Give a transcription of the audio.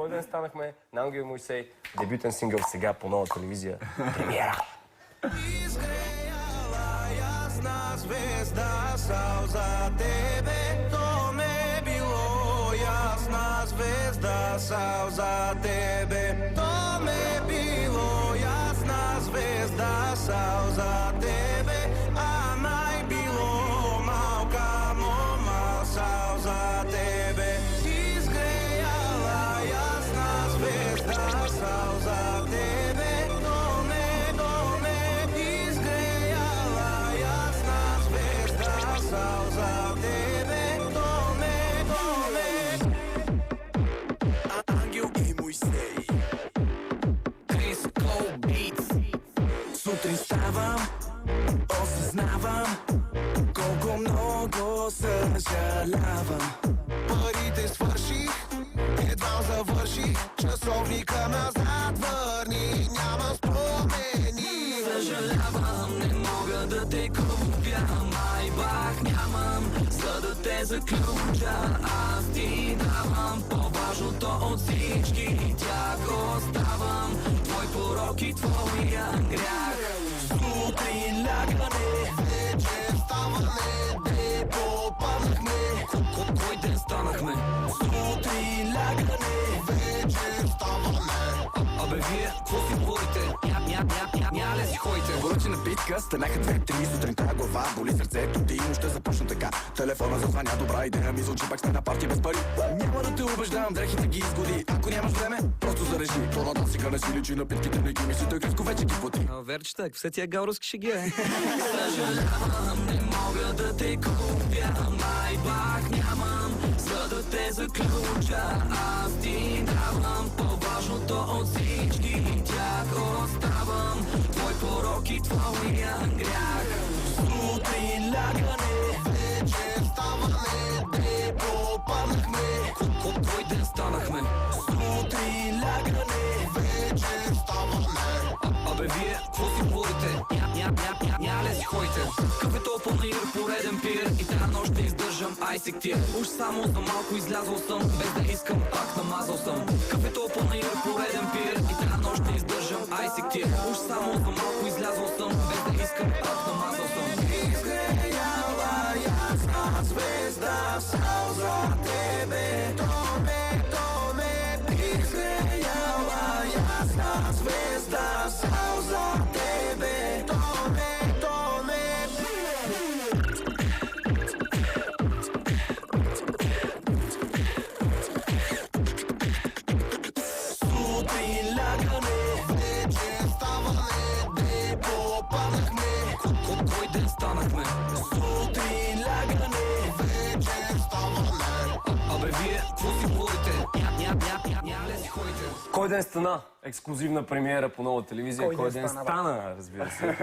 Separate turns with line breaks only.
Кой ден станахме на Ангел и Моисей, дебютен сингъл сега по нова телевизия. Премиера!
Изгреяла ясна звезда сал за тебе, то не било ясна звезда сал за тебе, то не било ясна звезда сал за тебе, а най било малка мома сал за тебе. Изгреяла ясна звезда сал за тебе, то не изгреяла ясна звезда сал за тебе, то не. Ангел и Моисей, Крис Коул Битс. Сутрин ставам, осъзнавам колко много съжалявам. Парите свърших, едва завърших, часовника назад върни, няма спомени. Съжалявам, не мога да те купя, май бах нямам, за да те заключа. Аз ти давам по-важното от всички тях оставам, твой порок и твоя грях. Сутрин лягане, вечер ставане, де попаднахме. Кой ден станахме? Сутрин лягане, вечер ставане. Абе вие, какво си говорите? Ня ли си ходите?
Поръчена битка, станаха 2-3 сутринта, глава боли сърцето ти, но ще започна така. Телефона зазвъня, добра идея ми звучи, пак сте на парти без пари. Няма да те убеждавам, дрехите ги изгоди. Ако нямаш време, просто зарежи. Тоната си не си личи, напитките не ги мисли, той Криско вече ги плати.
Верче, все тия гауруски шеги,
Съжалявам, не мога да те купя, май бах нямам, за да те заключа. Аз ти давам по-важното от всички тях оставам, твой порок и твоя грях. Сутрин лягане, вечер ставане, де попаднахме. Кой ден станахме? Сутрин лягане, вечер ставане. Абе вие, какво си говорите? Ня ли си ходите? Кафето пълнир, пореден пир и тази нощ не издържам, ай се ктир. Уж само за малко излязъл съм, без да искам, пак намазал съм. Кафето пълнир, пореден пир и тази нощ не издържам, ай се ктир. Уж само за малко излязъл съм, без да искам, пак намазал съм. Изгреяла ясна звезда сал за тебе, то не. Изгреяла ясна звезда сал за тебе, то не. Сутрин лягане, вечер ставане, де попаднахме. Кой ден станахме? Сутрин лягане, вечер ставане. Абе вие, какво си говорите? Ня ли си ходите?
Кой ден стана? Ексклюзивна премиера по нова телевизия. Кой ден стана, разбира се.